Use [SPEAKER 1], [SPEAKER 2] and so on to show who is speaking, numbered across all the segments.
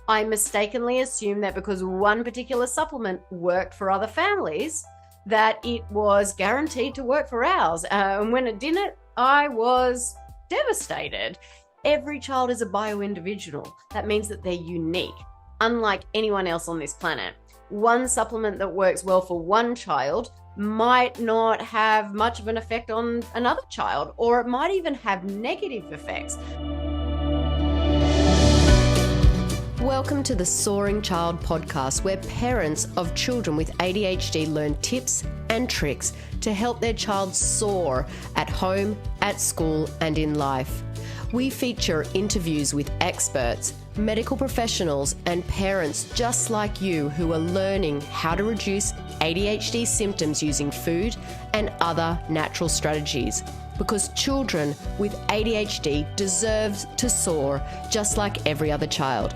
[SPEAKER 1] I mistakenly assumed that because one particular supplement worked for other families, that it was guaranteed to work for ours. And when it didn't, I was devastated. Every child is a bio-individual. That means that they're unique, unlike anyone else on this planet. One supplement that works well for one child might not have much of an effect on another child, or it might even have negative effects. Welcome to the Soaring Child Podcast, where parents of children with ADHD learn tips and tricks to help their child soar at home, at school, and in life. We feature interviews with experts, medical professionals, and parents just like you who are learning how to reduce ADHD symptoms using food and other natural strategies. Because children with ADHD deserve to soar just like every other child.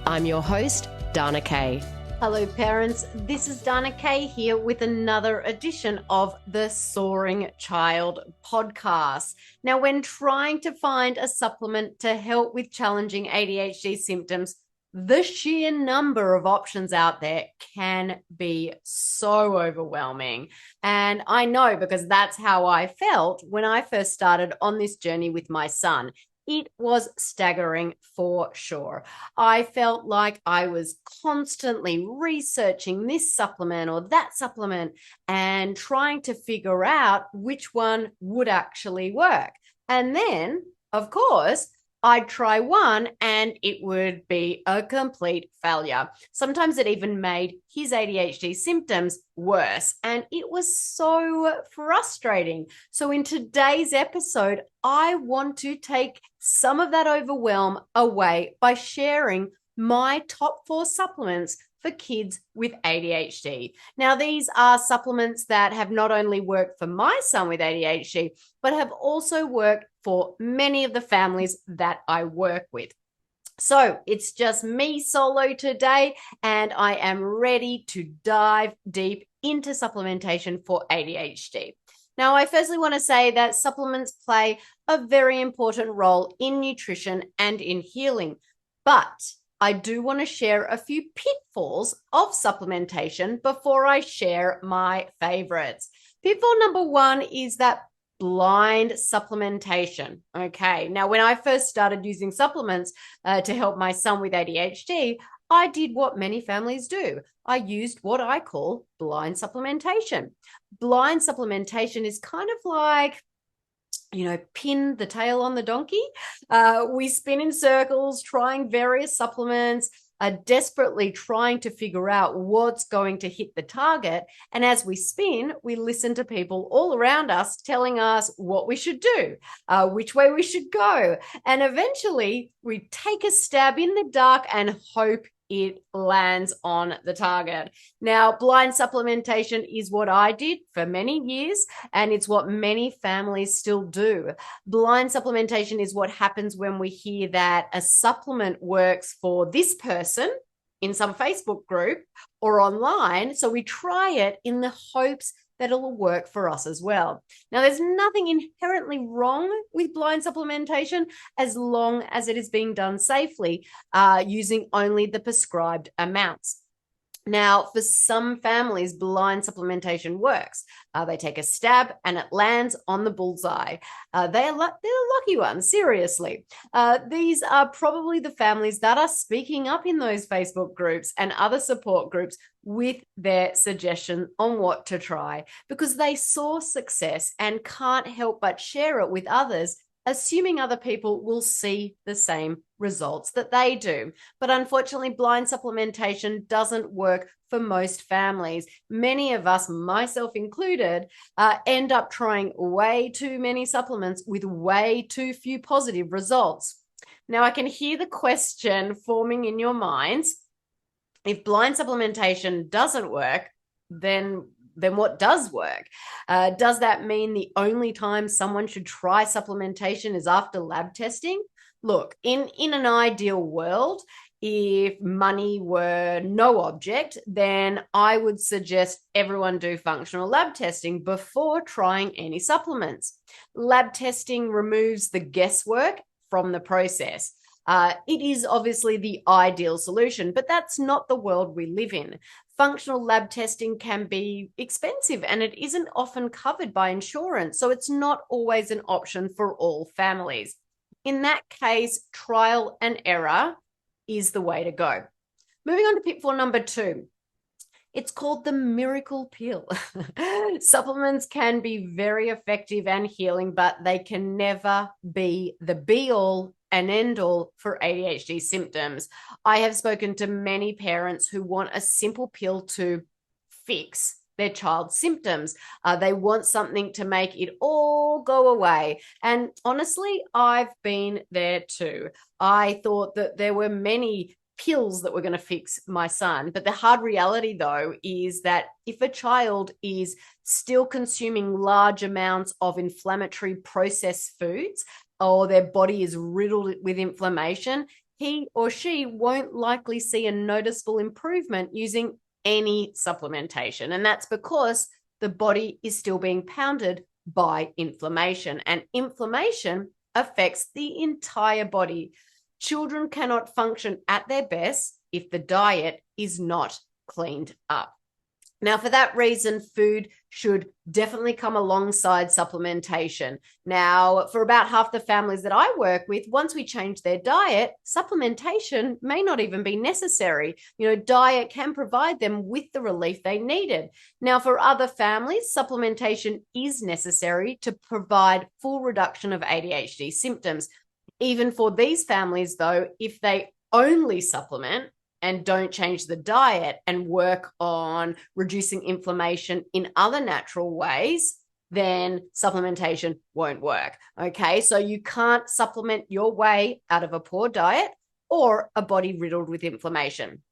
[SPEAKER 1] I'm your host, Dana Kay. Hello parents, this is Dana Kay here with another edition of the Soaring Child Podcast. Now, when trying to find a supplement to help with challenging ADHD symptoms, the sheer number of options out there can be so overwhelming. And I know because that's how I felt when I first started on this journey with my son. It was staggering for sure. I felt like I was constantly researching this supplement or that supplement and trying to figure out which one would actually work. And then, of course, I'd try one and it would be a complete failure. Sometimes it even made his ADHD symptoms worse, and it was so frustrating. So in today's episode, I want to take some of that overwhelm away by sharing my top 4 supplements for kids with ADHD. Now, these are supplements that have not only worked for my son with ADHD, but have also worked for many of the families that I work with. So it's just me solo today, and I am ready to dive deep into supplementation for ADHD. Now, I firstly want to say that supplements play a very important role in nutrition and in healing, but I do want to share a few pitfalls of supplementation before I share my favorites. Pitfall number 1 is that blind supplementation. Okay, now when I first started using supplements to help my son with ADHD, I did what many families do. I used what I call blind supplementation. Blind supplementation is kind of like, pin the tail on the donkey. We spin in circles, trying various supplements, desperately trying to figure out what's going to hit the target. And as we spin, we listen to people all around us telling us what we should do, which way we should go. And eventually we take a stab in the dark and hope it lands on the target. Now, blind supplementation is what I did for many years, and it's what many families still do. Blind supplementation is what happens when we hear that a supplement works for this person in some Facebook group or online, so we try it in the hopes that it'll work for us as well. Now, there's nothing inherently wrong with blind supplementation as long as it is being done safely, using only the prescribed amounts. Now, for some families, blind supplementation works. They take a stab and it lands on the bullseye. They're the lucky ones, seriously. These are probably the families that are speaking up in those Facebook groups and other support groups with their suggestion on what to try, because they saw success and can't help but share it with others, assuming other people will see the same results that they do. But unfortunately, blind supplementation doesn't work for most families. Many of us, myself included, end up trying way too many supplements with way too few positive results. Now, I can hear the question forming in your minds: if blind supplementation doesn't work, then what does work? Does that mean the only time someone should try supplementation is after lab testing? Look, in an ideal world, if money were no object, then I would suggest everyone do functional lab testing before trying any supplements. Lab testing removes the guesswork from the process. It is obviously the ideal solution, but that's not the world we live in. Functional lab testing can be expensive and it isn't often covered by insurance, so it's not always an option for all families. In that case, trial and error is the way to go. Moving on to pitfall number 2. It's called the miracle pill. Supplements can be very effective and healing, but they can never be the be-all and end-all for ADHD symptoms. I have spoken to many parents who want a simple pill to fix their child's symptoms. They want something to make it all go away. And honestly, I've been there too. I thought that there were many pills that were going to fix my son. But the hard reality, though, is that if a child is still consuming large amounts of inflammatory processed foods, or their body is riddled with inflammation, he or she won't likely see a noticeable improvement using any supplementation. And that's because the body is still being pounded by inflammation, and inflammation affects the entire body. Children cannot function at their best if the diet is not cleaned up. Now, for that reason, food should definitely come alongside supplementation. Now, for about half the families that I work with, once we change their diet, supplementation may not even be necessary. Diet can provide them with the relief they needed. Now, for other families, supplementation is necessary to provide full reduction of ADHD symptoms. Even for these families, though, if they only supplement and don't change the diet and work on reducing inflammation in other natural ways, then supplementation won't work. Okay, so you can't supplement your way out of a poor diet or a body riddled with inflammation.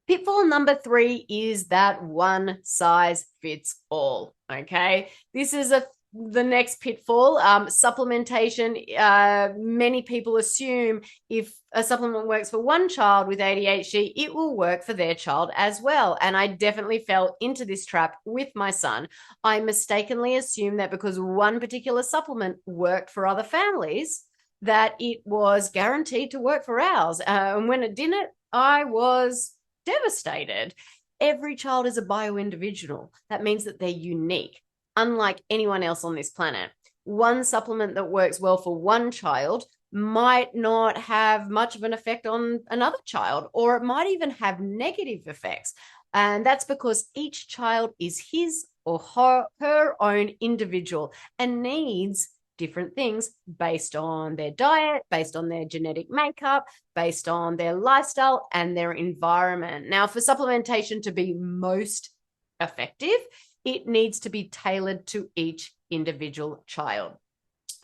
[SPEAKER 1] Pitfall number 3 is that one size fits all. Okay, this is the next pitfall. Supplementation. Many people assume if a supplement works for one child with ADHD, it will work for their child as well. And I definitely fell into this trap with my son. I mistakenly assumed that because one particular supplement worked for other families, that it was guaranteed to work for ours. And when it didn't, I was devastated. Every child is a bio-individual. That means that they're unique, unlike anyone else on this planet. One supplement that works well for one child might not have much of an effect on another child, or it might even have negative effects. And that's because each child is his or her own individual and needs different things based on their diet, based on their genetic makeup, based on their lifestyle and their environment. Now, for supplementation to be most effective, it needs to be tailored to each individual child.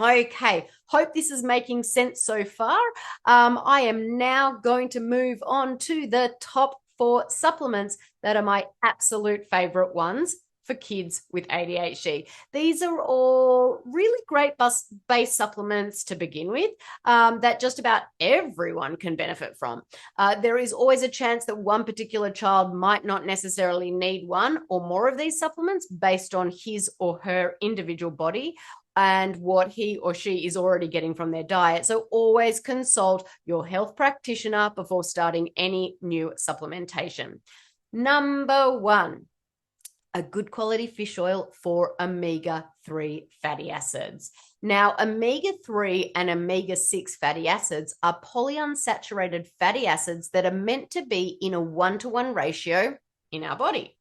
[SPEAKER 1] Okay, hope this is making sense so far. I am now going to move on to the top 4 supplements that are my absolute favorite ones for kids with ADHD. These are all really great base supplements to begin with, that just about everyone can benefit from. There is always a chance that one particular child might not necessarily need one or more of these supplements based on his or her individual body and what he or she is already getting from their diet. So always consult your health practitioner before starting any new supplementation. Number 1, a good quality fish oil for omega-3 fatty acids. Now, omega-3 and omega-6 fatty acids are polyunsaturated fatty acids that are meant to be in a 1-to-1 ratio in our body.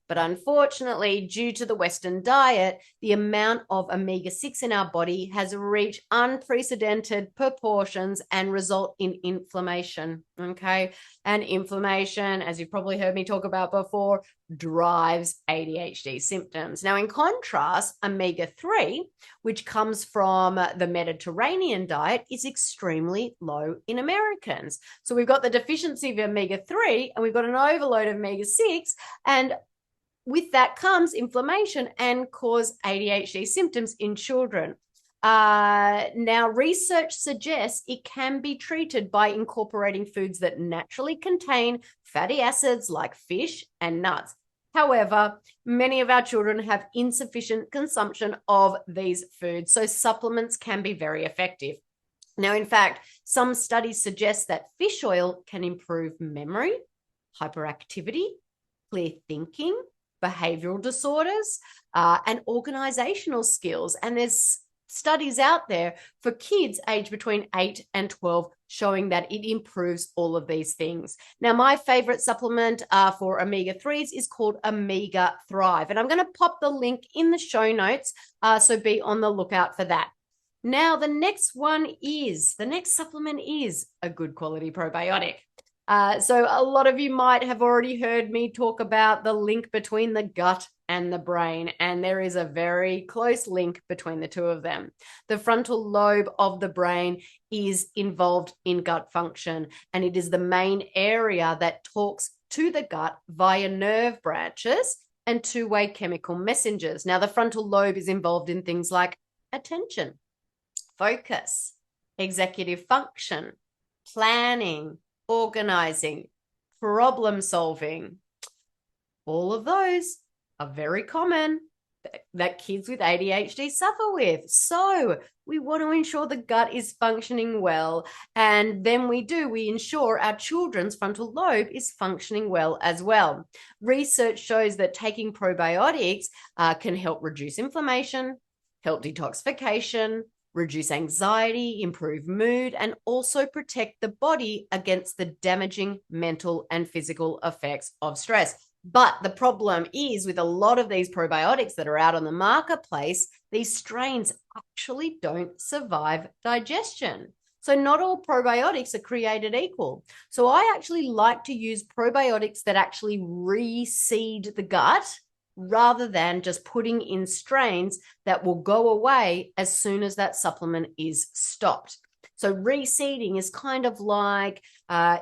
[SPEAKER 1] But unfortunately, due to the Western diet, the amount of omega-6 in our body has reached unprecedented proportions and result in inflammation, okay? And inflammation, as you've probably heard me talk about before, drives ADHD symptoms. Now, in contrast, omega-3, which comes from the Mediterranean diet, is extremely low in Americans. So we've got the deficiency of omega-3 and we've got an overload of omega-6, and with that comes inflammation and cause ADHD symptoms in children. Now, research suggests it can be treated by incorporating foods that naturally contain fatty acids like fish and nuts. However, many of our children have insufficient consumption of these foods, so supplements can be very effective. Now, in fact, some studies suggest that fish oil can improve memory, hyperactivity, clear thinking, behavioral disorders, and organizational skills. And there's studies out there for kids aged between 8 and 12 showing that it improves all of these things. Now, my favorite supplement for omega-3s is called Omega Thrive. And I'm going to pop the link in the show notes, so be on the lookout for that. Now, the next supplement is a good quality probiotic. So a lot of you might have already heard me talk about the link between the gut and the brain, and there is a very close link between the two of them. The frontal lobe of the brain is involved in gut function, and it is the main area that talks to the gut via nerve branches and two-way chemical messengers. Now, the frontal lobe is involved in things like attention, focus, executive function, planning, organizing, problem solving. All of those are very common that kids with ADHD suffer with. So we want to ensure the gut is functioning well. And then we ensure our children's frontal lobe is functioning well as well. Research shows that taking probiotics can help reduce inflammation, help detoxification, reduce anxiety, improve mood, and also protect the body against the damaging mental and physical effects of stress. But the problem is with a lot of these probiotics that are out on the marketplace, these strains actually don't survive digestion. So not all probiotics are created equal. So I actually like to use probiotics that actually reseed the gut rather than just putting in strains that will go away as soon as that supplement is stopped. So reseeding is kind of like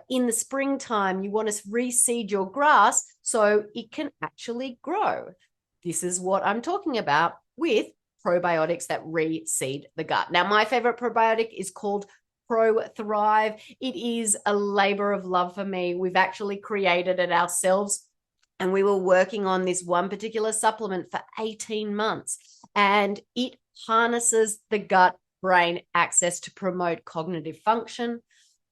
[SPEAKER 1] in the springtime, you want to reseed your grass so it can actually grow. This is what I'm talking about with probiotics that reseed the gut. Now, my favorite probiotic is called Pro Thrive. It is a labor of love for me. We've actually created it ourselves, and we were working on this one particular supplement for 18 months, and it harnesses the gut-brain axis to promote cognitive function,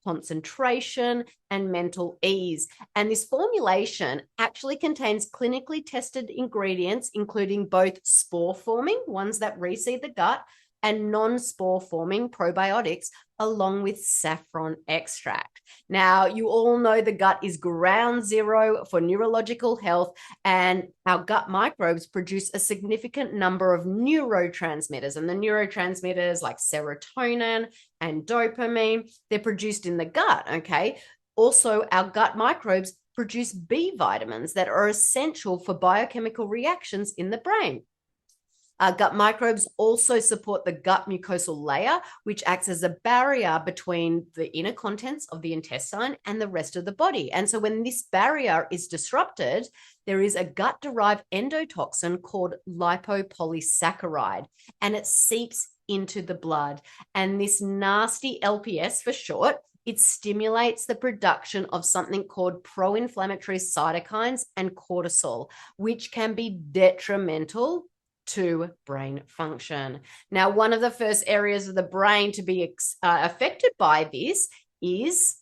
[SPEAKER 1] concentration, and mental ease. And this formulation actually contains clinically tested ingredients, including both spore-forming, ones that reseed the gut, and non-spore forming probiotics, along with saffron extract. Now, you all know the gut is ground zero for neurological health, and our gut microbes produce a significant number of neurotransmitters. And the neurotransmitters like serotonin and dopamine, they're produced in the gut, okay? Also, our gut microbes produce B vitamins that are essential for biochemical reactions in the brain. Gut microbes also support the gut mucosal layer, which acts as a barrier between the inner contents of the intestine and the rest of the body. And so when this barrier is disrupted, there is a gut-derived endotoxin called lipopolysaccharide, and it seeps into the blood. And this nasty LPS for short, it stimulates the production of something called pro-inflammatory cytokines and cortisol, which can be detrimental to brain function. Now, one of the first areas of the brain to be affected by this is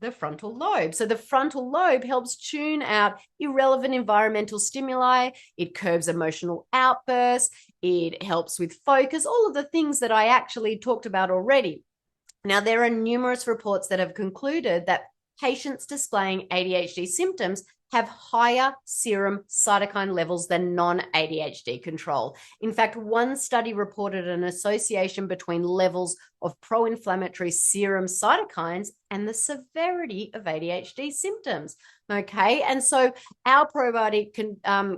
[SPEAKER 1] the frontal lobe. So the frontal lobe helps tune out irrelevant environmental stimuli. It curbs emotional outbursts. It helps with focus, all of the things that I actually talked about already. Now, there are numerous reports that have concluded that patients displaying ADHD symptoms have higher serum cytokine levels than non-ADHD control. In fact, one study reported an association between levels of pro-inflammatory serum cytokines and the severity of ADHD symptoms. Okay, and so our probiotic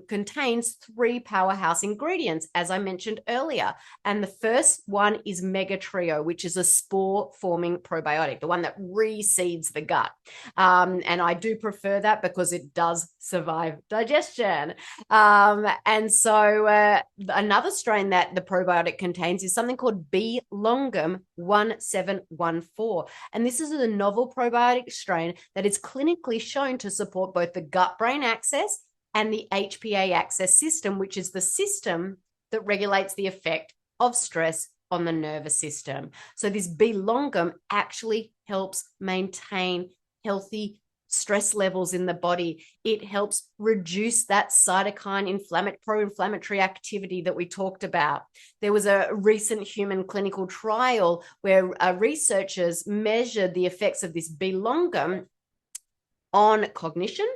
[SPEAKER 1] contains 3 powerhouse ingredients, as I mentioned earlier. And the first one is Mega Trio, which is a spore-forming probiotic, the one that reseeds the gut. And I do prefer that because it does survive digestion. And so another strain that the probiotic contains is something called B. longum 1714. And this is a novel probiotic strain that is clinically shown to support both the gut-brain axis and the HPA axis system, which is the system that regulates the effect of stress on the nervous system. So this B longum actually helps maintain healthy stress levels in the body. It helps reduce that cytokine pro-inflammatory activity that we talked about. There was a recent human clinical trial where researchers measured the effects of this B longum on cognition,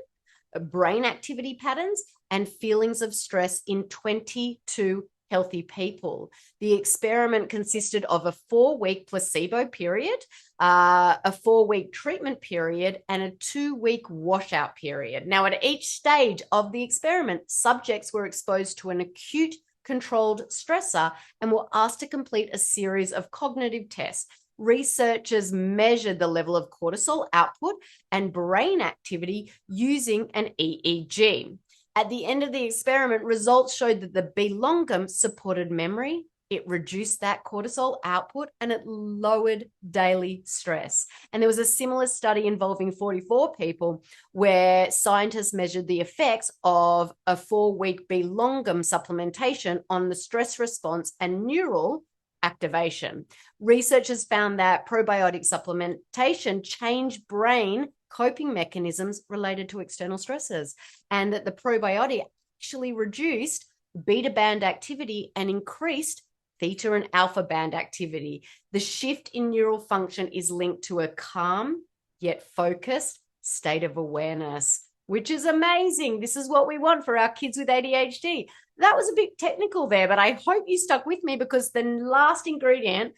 [SPEAKER 1] brain activity patterns, and feelings of stress in 22 healthy people. The experiment consisted of a 4-week placebo period, a 4-week treatment period, and a 2-week washout period. Now, at each stage of the experiment, subjects were exposed to an acute controlled stressor and were asked to complete a series of cognitive tests. Researchers measured the level of cortisol output and brain activity using an EEG. At the end of the experiment, results showed that the B longum supported memory, it reduced that cortisol output, and it lowered daily stress. And there was a similar study involving 44 people where scientists measured the effects of a 4-week B longum supplementation on the stress response and neural activation. Researchers found that probiotic supplementation changed brain coping mechanisms related to external stresses, and that the probiotic actually reduced beta band activity and increased theta and alpha band activity. The shift in neural function is linked to a calm yet focused state of awareness, which is amazing. This is what we want for our kids with ADHD. That was a bit technical there, but I hope you stuck with me, because the last ingredient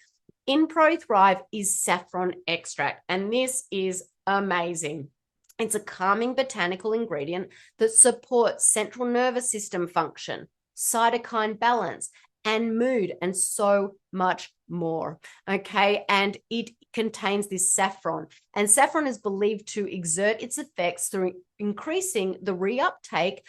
[SPEAKER 1] in Pro Thrive is saffron extract, and this is amazing. It's a calming botanical ingredient that supports central nervous system function, cytokine balance, and mood, and so much more. Okay. And it contains this saffron, and saffron is believed to exert its effects through increasing the reuptake,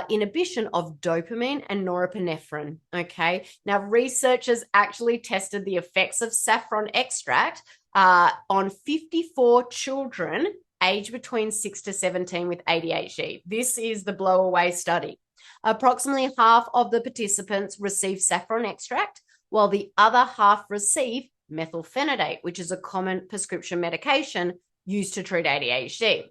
[SPEAKER 1] inhibition of dopamine and norepinephrine. Okay. Now, researchers actually tested the effects of saffron extract on 54 children aged between 6 to 17 with ADHD. This is the blow away study. Approximately half of the participants received saffron extract, while the other half received methylphenidate, which is a common prescription medication used to treat ADHD.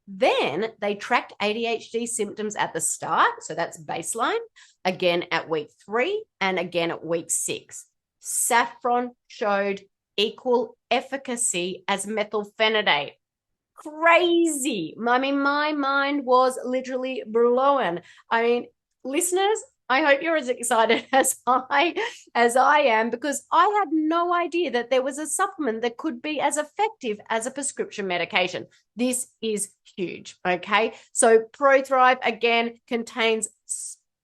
[SPEAKER 1] Then they tracked ADHD symptoms at the start, so that's baseline, again at week 3 and again at week 6. Saffron showed equal efficacy as methylphenidate. Crazy. I mean, my mind was literally blown. I mean, listeners, I hope you're as excited as I am, because I had no idea that there was a supplement that could be as effective as a prescription medication. This is huge. Okay. So Pro Thrive again contains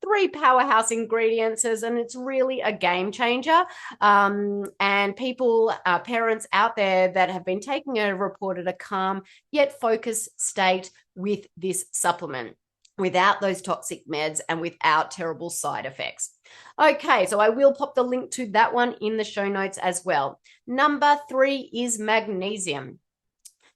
[SPEAKER 1] 3 powerhouse ingredients, and it's really a game changer. And people, parents out there that have been taking it have reported a calm yet focused state with this supplement, without those toxic meds and without terrible side effects. Okay, so I will pop the link to that one in the show notes as well. Number 3 is magnesium.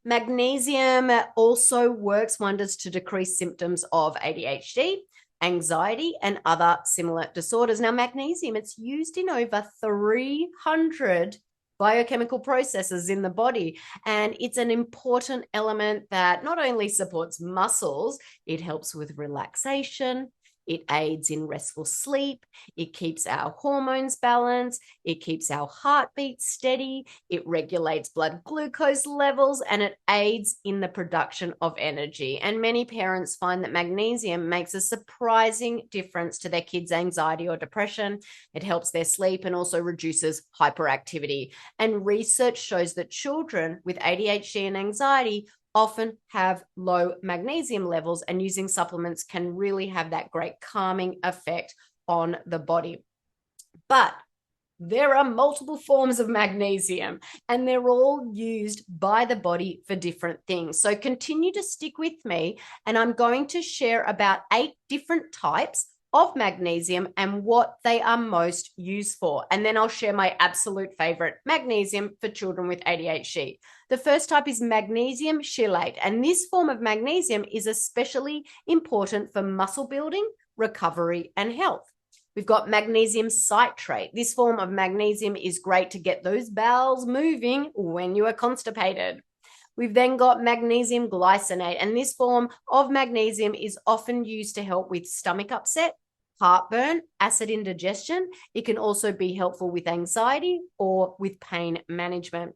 [SPEAKER 1] Magnesium also works wonders to decrease symptoms of ADHD, anxiety, and other similar disorders. Now, magnesium, it's used in over 300 biochemical processes in the body, and it's an important element that not only supports muscles, it helps with relaxation, it aids in restful sleep, it keeps our hormones balanced, it keeps our heartbeat steady, it regulates blood glucose levels, and it aids in the production of energy. And many parents find that magnesium makes a surprising difference to their kids' anxiety or depression. It helps their sleep and also reduces hyperactivity. And research shows that children with ADHD and anxiety often have low magnesium levels, and using supplements can really have that great calming effect on the body. But there are multiple forms of magnesium, and they're all used by the body for different things. So continue to stick with me, and I'm going to share about 8 different types of magnesium and what they are most used for. And then I'll share my absolute favorite magnesium for children with ADHD. The first type is magnesium chelate, and this form of magnesium is especially important for muscle building, recovery, and health. We've got magnesium citrate. This form of magnesium is great to get those bowels moving when you are constipated. We've then got magnesium glycinate, and this form of magnesium is often used to help with stomach upset, heartburn, acid indigestion. It can also be helpful with anxiety or with pain management.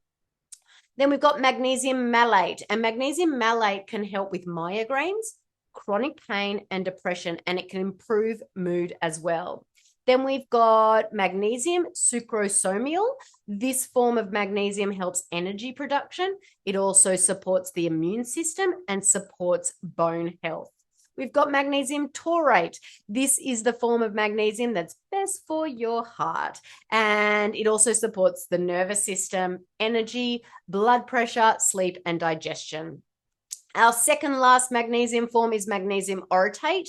[SPEAKER 1] Then we've got magnesium malate, and magnesium malate can help with migraines, chronic pain, and depression, and it can improve mood as well. Then we've got magnesium sucrosomial. This form of magnesium helps energy production. It also supports the immune system and supports bone health. We've got magnesium taurate. This is the form of magnesium that's best for your heart. And it also supports the nervous system, energy, blood pressure, sleep, and digestion. Our second last magnesium form is magnesium orotate.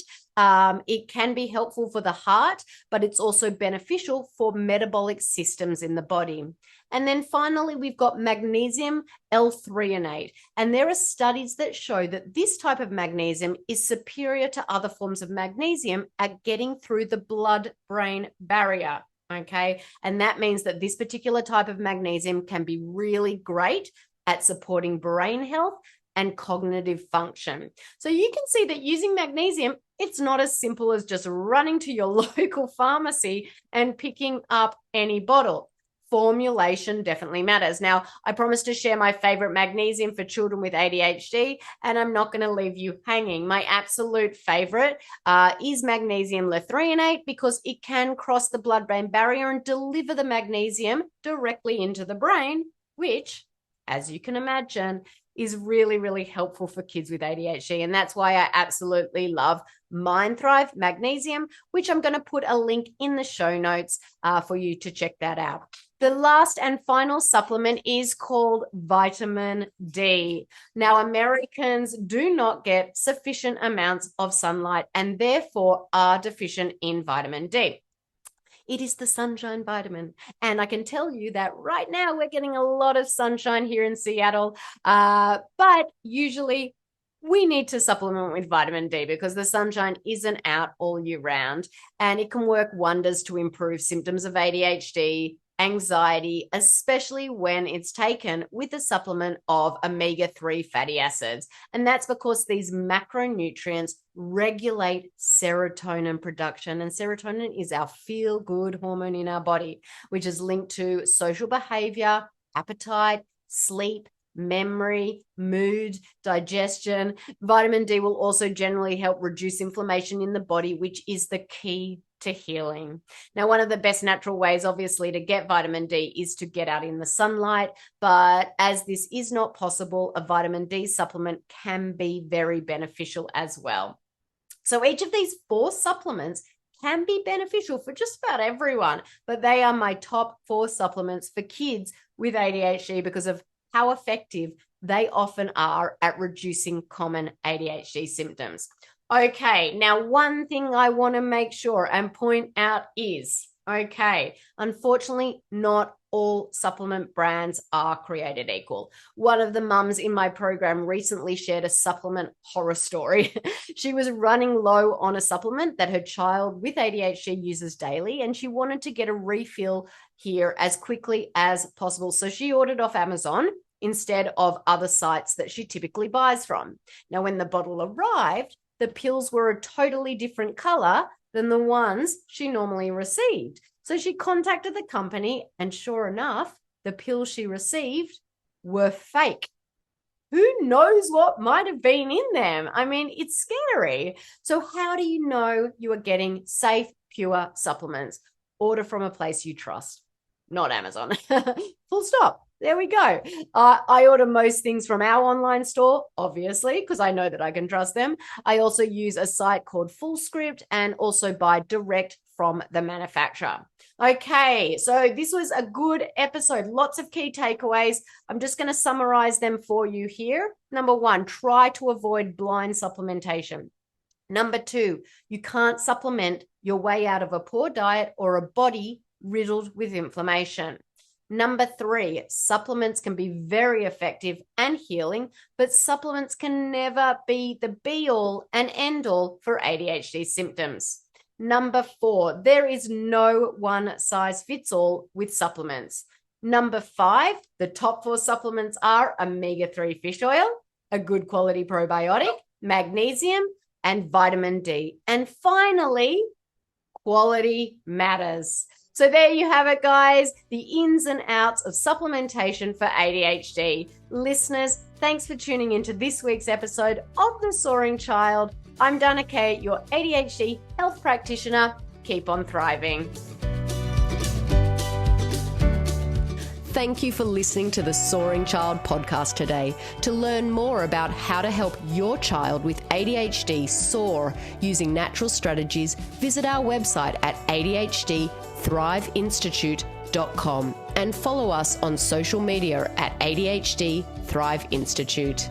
[SPEAKER 1] It can be helpful for the heart, but it's also beneficial for metabolic systems in the body. And then finally, we've got magnesium L-threonate. And there are studies that show that this type of magnesium is superior to other forms of magnesium at getting through the blood-brain barrier. Okay. And that means that this particular type of magnesium can be really great at supporting brain health and cognitive function. So you can see that using magnesium, it's not as simple as just running to your local pharmacy and picking up any bottle. Formulation definitely matters. Now, I promised to share my favorite magnesium for children with ADHD, and I'm not going to leave you hanging. My absolute favorite is magnesium L-threonate because it can cross the blood-brain barrier and deliver the magnesium directly into the brain, which, as you can imagine, is really, really helpful for kids with ADHD. And that's why I absolutely love Mind Thrive Magnesium, which I'm going to put a link in the show notes for you to check that out. The last and final supplement is called vitamin D. Now, Americans do not get sufficient amounts of sunlight and therefore are deficient in vitamin D. It is the sunshine vitamin. And I can tell you that right now we're getting a lot of sunshine here in Seattle. But usually we need to supplement with vitamin D because the sunshine isn't out all year round. And it can work wonders to improve symptoms of ADHD, anxiety, especially when it's taken with a supplement of omega-3 fatty acids. And that's because these macronutrients regulate serotonin production. And serotonin is our feel-good hormone in our body, which is linked to social behavior, appetite, sleep, memory, mood, digestion. Vitamin D will also generally help reduce inflammation in the body, which is the key to healing. Now, one of the best natural ways, obviously, to get vitamin D is to get out in the sunlight. But as this is not possible, a vitamin D supplement can be very beneficial as well. So each of these 4 supplements can be beneficial for just about everyone, but they are my top 4 supplements for kids with ADHD because of how effective they often are at reducing common ADHD symptoms. Okay, now one thing I want to make sure and point out is, unfortunately, not all supplement brands are created equal. One of the mums in my program recently shared a supplement horror story. She was running low on a supplement that her child with ADHD uses daily, and she wanted to get a refill here as quickly as possible. So she ordered off Amazon instead of other sites that she typically buys from. Now, when the bottle arrived, the pills were a totally different color than the ones she normally received. So she contacted the company, and sure enough, the pills she received were fake. Who knows what might have been in them? I mean, it's scary. So how do you know you are getting safe, pure supplements? Order from a place you trust, not Amazon. Full stop. There we go. I order most things from our online store, obviously, because I know that I can trust them. I also use a site called FullScript and also buy direct from the manufacturer. Okay, so this was a good episode. Lots of key takeaways. I'm just going to summarize them for you here. Number 1, try to avoid blind supplementation. Number 2, you can't supplement your way out of a poor diet or a body riddled with inflammation. Number 3, supplements can be very effective and healing, but supplements can never be the be-all and end-all for ADHD symptoms. Number 4, there is no one size fits all with supplements. Number 5, the top 4 supplements are omega-3 fish oil, a good quality probiotic, magnesium, and vitamin D. And finally, quality matters. So there you have it, guys, the ins and outs of supplementation for ADHD. Listeners, thanks for tuning into this week's episode of The Soaring Child. I'm Dana Kay, your ADHD health practitioner. Keep on thriving. Thank you for listening to the Soaring Child podcast today. To learn more about how to help your child with ADHD soar using natural strategies, visit our website at ADHD ThriveInstitute.com and follow us on social media at ADHD Thrive Institute.